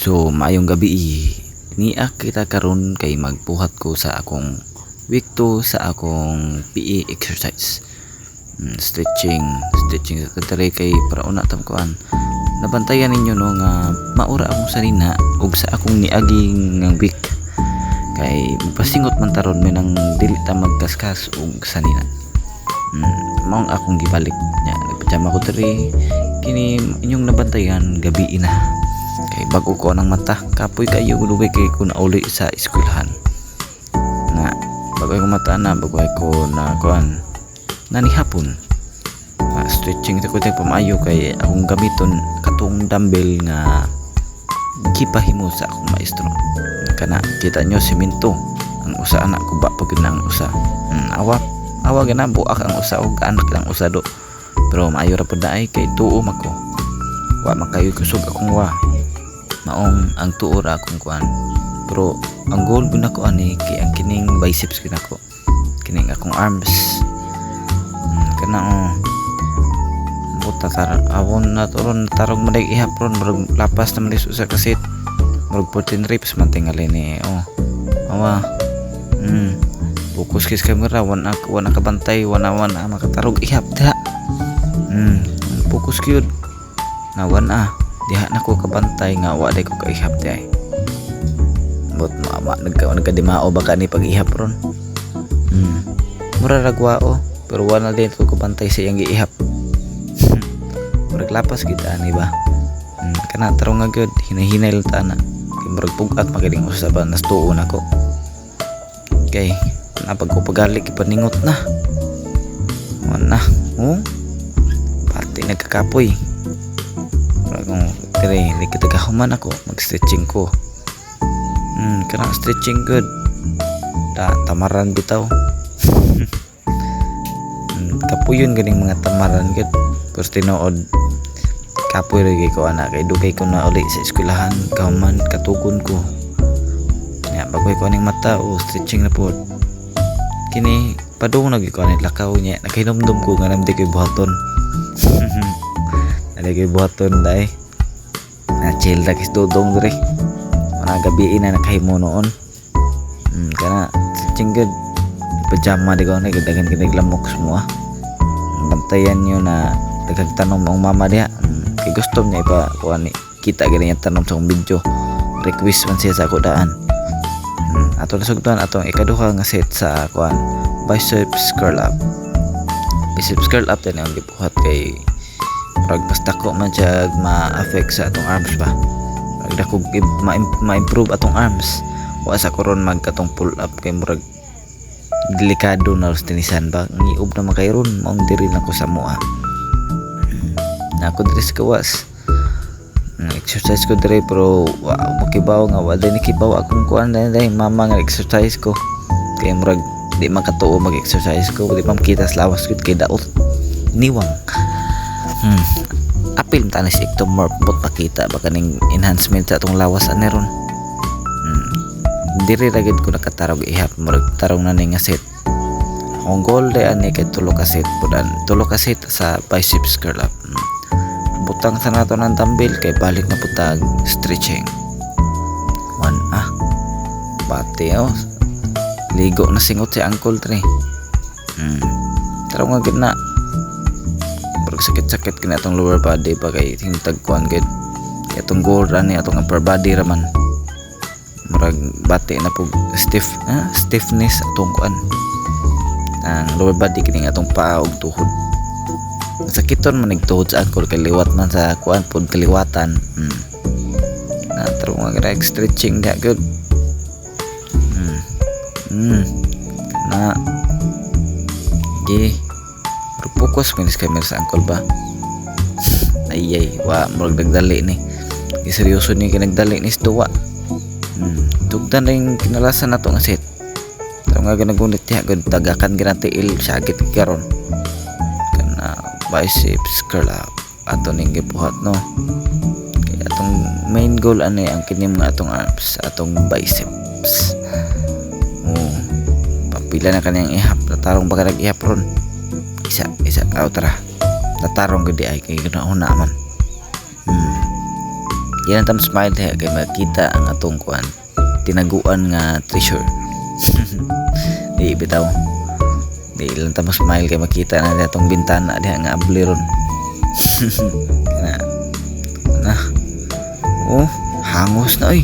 So maayong gabi niya kita karon kay magbuhat ko sa akong week 2 sa akong PE exercise. Stretching sa kadere kay para una tam kuan. Nabantayan ninyo no nga maura akong sanina ug sa akong niaging nga week kay pasingot man taron may nang dili ta magkaskas og sanina. Maong akong gibalik nya nagpajama ko diri kini inyong nabantayan gabi na. Kay bago ko ng mata kapoy kayo gulugay kay ko na uli sa eskwelahan na bago ko mata na bago ko na kuan nani hapon stretching ta ko tay pamayo kay akong gamiton katong dumbbell nga gipahimo sa akong maestro kana kita nyo simento ang usa anak ko ba pag nang usa awa gana buak ang usa og anak lang usa do pero maayo ra pud ay kay tuo mako wa makayo kusog akong maong ang tuo ra akong kuan pero ang goal gud nako ani kay ang kining biceps gid nako kining akong arms kana buta tar awon na turon tarong maday ihapron murag lapas na malis usa ka set murag 14 reps man tingali ni awa fokus kis camera wana kabantay wana makatarog ihap da fokus gyud na wana diha na ko kabantay nga wa day ko kaihap day bot mama nagkadimao baka ni pag-ihap ron mura ragwao pero wala din ko kabantay sa iyang giihap murag lapas kita ani ba kana tarong nga gyud hinahinay ta na kay murag pugat magaling usa ba nastuon ako kay napag ko pagalik ipaningot na wana pati nagkakapoy kung dire likitagahuman ako mag-stretching ko kana stretching good tamaran bitaw kapuyon ganing mga tamaran good pero tinuod kapoy lagi ko anak kay dugay ko na uli sa eskwelahan kahuman katugon ko nya bagoy ko aning mata stretching na po kini padung lagi ko aning lakaw nya nakahinomdom ko nga namdi ko'y buhaton lagi buhaton dai na chill ra kis dodong dire mana gabi ina nakahimo noon kana stretching good pajama di ko na dagan kinig lamok semua bantayan nyo na dagang tanom ang mama diha kay gusto niya ipa kuan kita gani yung tanom sa video request man siya sa ako daan ato nasugdan atong ikaduha nga set sa kuan biceps curl up din ang gibuhat kay pag basta ko man siya ma-affect sa atong arms ba pag dako ma-improve atong arms wa sa koron magkatong pull up kay murag delikado na tinisan ba ngiub na makayron maong diri na ko sa mua na ako diri sa kawas exercise ko diri pero wa makibaw nga wala ni kibaw akong kuan dai mama nga exercise ko kay murag di makatuo mag-exercise ko di pa makita sa lawas gud kay daot niwang apil ta na si ectomorph bot pakita baka ning enhancement sa atong lawas aneron diri ra gid ko nakatarog ihap murag tarong na ning nga set ang goal day ani kay tulo ka set sa biceps curl up butang sa nato ng dumbbell kay balik na putag stretching pati ligo na singot si ankle tre tarong nga gid na sakit-sakit kina atong lower body pa kay hintag kuan gid atong goal ra ni atong upper body raman murag bati na pug stiffness atong kuan ang lower body kini atong paa ug tuhod sakiton man tuhod sa ankle kay liwat man sa kuan pud kaliwatan na tarong nga stretching da good na fokus minis camera sa ankle ba ay wa murag nagdali ni seryoso ni kinagdali ni stuwa tugdan ring kinalasan nato nga set tarong nga ganagunit diha gud tagakan ginati il sagit karon kana biceps curl up ato ning gibuhat no kay atong main goal ani ang kini mga atong arms atong biceps papila na kaniyang ihap tarong baka nag-ihap ron isa tara natarong gudi ay kay ganauna man Yan tam smile diha kay makita ang atong kuan tinaguan nga treasure. Di bitaw. Di lang tam smile kay makita na diha tong bintana diha nga abli ron. Na. Oh, hangos na oy.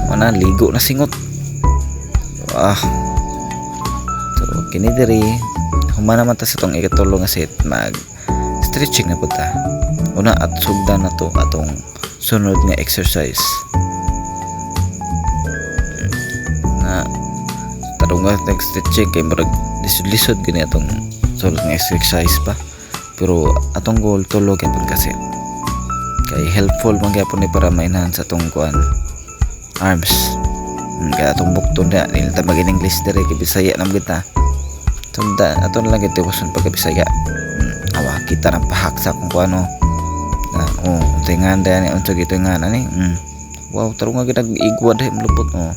Mana ligo na singot. Wah. So kini diri humana man ta sa tong ikatulo nga set mag stretching na puta. Una at sugdan na to atong sunod nga exercise. Na tarong nga stretching kay murag lisod-lisod gani atong sunod nga exercise pa. Pero atong goal tulo gyapon kasi. Kay helpful man gyapon ni para ma-enhance atong kuan arms. Kaya atong bukton na nila ta mag English dire kay Bisaya nam kita. Tunda aton lang gid wason pagka Bisaya. Awa kita ra pahak sa kung ano. Oh, tingan da ni unsa gito nga ani. Wow, tarong nga gid igwa dai mulupot oh.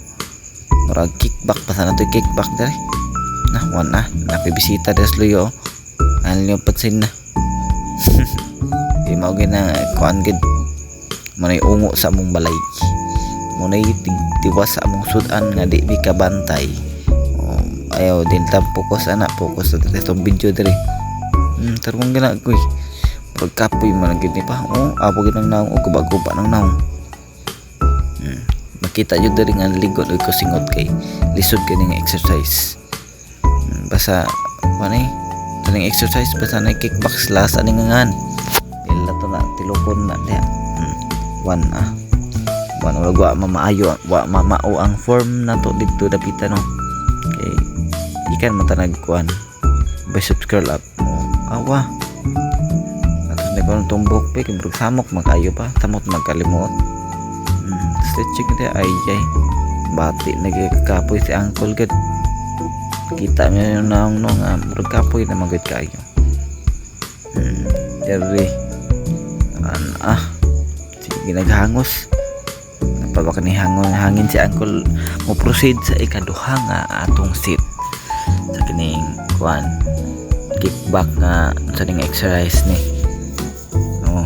Murag kickback pa sana to kickback dai. Nah, wana napibisita des luyo. Anyo patsin na. Di mao gid na kuan gid. Manay ungo sa among balay. Munay tiwas sa among sudan nga di mi kabantay. Oh, ayaw din ta focus focus sa itong video diri. Tarong gina ko eh. Pagkapoy man gid ni pa. Oh, apo gid nang naong o guba-guba nang naong. Makita jud diri nga ligot og ko singot kay lisod kini nga exercise. Basta manay taning exercise basta na kickbox last ani ngan. Ila to na tilokon na diha. One wala wa mamaayo wa mamao ang form nato didto dapita no. Okay. Ikan matanag kuan. Bicep curl up. Awa. Atos na ko tumbok pe kay brug samok makayo pa tamot magkalimot. Stretching dia ay bati nagkakapoy si uncle gid. Kita niyo naong no nga brug kapoy na magud kayo. Dere. Sige naghangos. Pagka ni hangin si uncle mo proceed sa ikaduha nga atong sit sa kining kuan kickback nga sa ning exercise ni no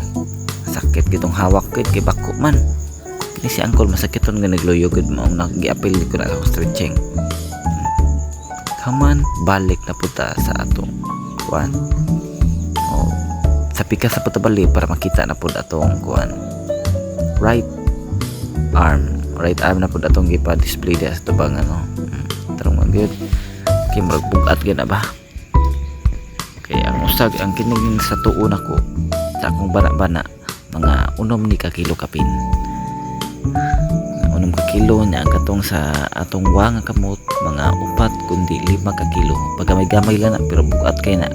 sakit gitong hawak kit kay bako man kini si uncle masakiton nga nagloyo gud mo nag-giapil ko na ako stretching kaman balik na puta sa atong kuan sa pika sa patabali para makita na pud atong kuan right arm na pud atong gipa-display dia sa tubang ano. Tarong magyud kay magbugat gyud na ba. Okay, ang usag ang kining sa tuon ako sa akong bana-bana mga 6 ni ka kilo kapin. 6 ka kilo nya ang katong sa atong wa nga kamot mga 4 kundi 5 ka kilo. Pagka may gamay lang na pero bugat kay na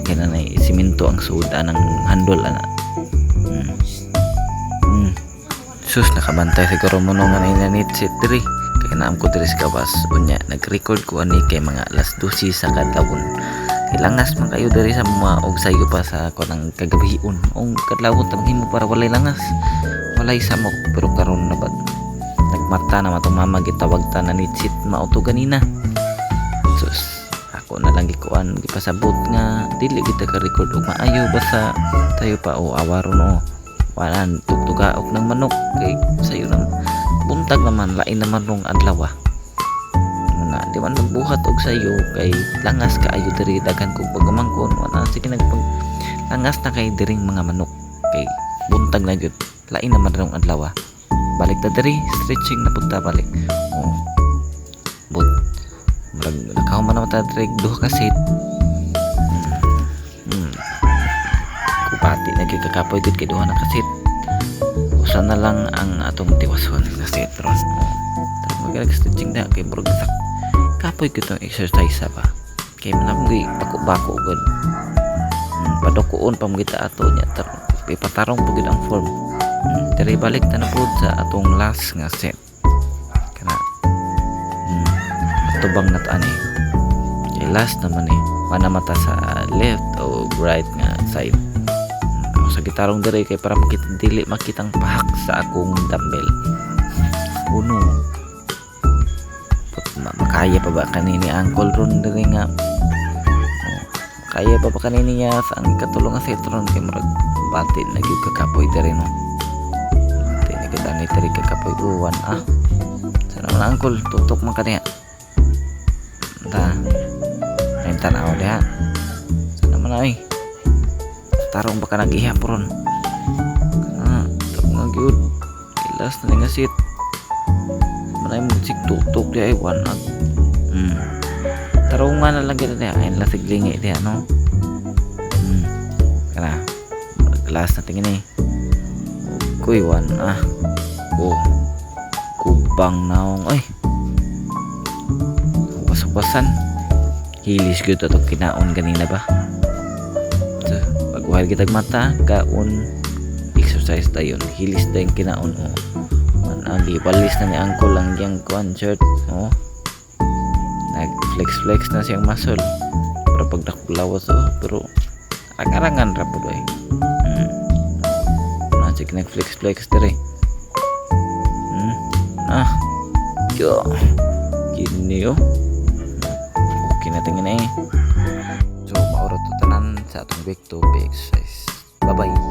simento ang suda ng handle ana. Sus nakabantay siguro mo nung nga inanit si Tri kaya naam ko diri sa gawas unya nag-record ko ani kay mga alas 12 sa kadlawon ilangas man kayo diri sa mga og sayo pa sa ko ng kagabion ong kadlawon tamhin mo para walay langas walay samok pero karon na bad nagmata na matong mama gitawag ta na nitsit mauto ganina sus ako na lang gikuan gipasabot nga dili kita ka record og maayo basta tayo pa o awaron o walan tugtugaok ng manok kay sayo nang buntag naman lain naman nung adlaw muna di man magbuhat og sayo kay langas kaayo diri daghan kog pagamangkon wala sige langas na kay diring mga manok kay buntag na gyud lain naman nung adlaw balik ta diri stretching na punta balik but murag nakaw man ta diri duha ka set pati na gyud kakapoy gud kay duha na kasit usa na lang ang atong tiwason nga set ron magag stretching na kay murag sak kapoy gud tong exercise pa kay manamgi bako gud padukoon pamgita ato nya ipatarong pud ang form diri balik ta na pud sa atong last nga set kana atubang na ta ani kay last naman manamata sa left o right nga side sa gitarong diri kay para dili makitang pahak sa akong dumbbell uno makaya pa ba kanini angkol ron diri nga kaya pa ba kanini niya sa ang katulong nga setron kay murag bati na gyud kakapoy diri no Dani tari kakapoy uwan sana man angkol tutok man kaniya ta ayun tanaw diha sana man ay tarong baka nag-ihap ron tapos nga gyud ilas na nga sit manay mo sig tutok diha ay wanag tarong nga na lang gina diha ayun lasig lingi diha no kana glass na tingin eh kuy wan kubang naong oy wasan hilis gyud ato kinaon ganina ba so pag kitag mata kaon exercise dayon hilis dayon kinaon man walis na ni angkol lang yang kuan shirt nag flex na siyang muscle para pag nakulawas pero arangan ra pud oy Cik nag flex dere yo gini yo okay na tingin so mauro to tanan sa atong back to exercise. Bye bye.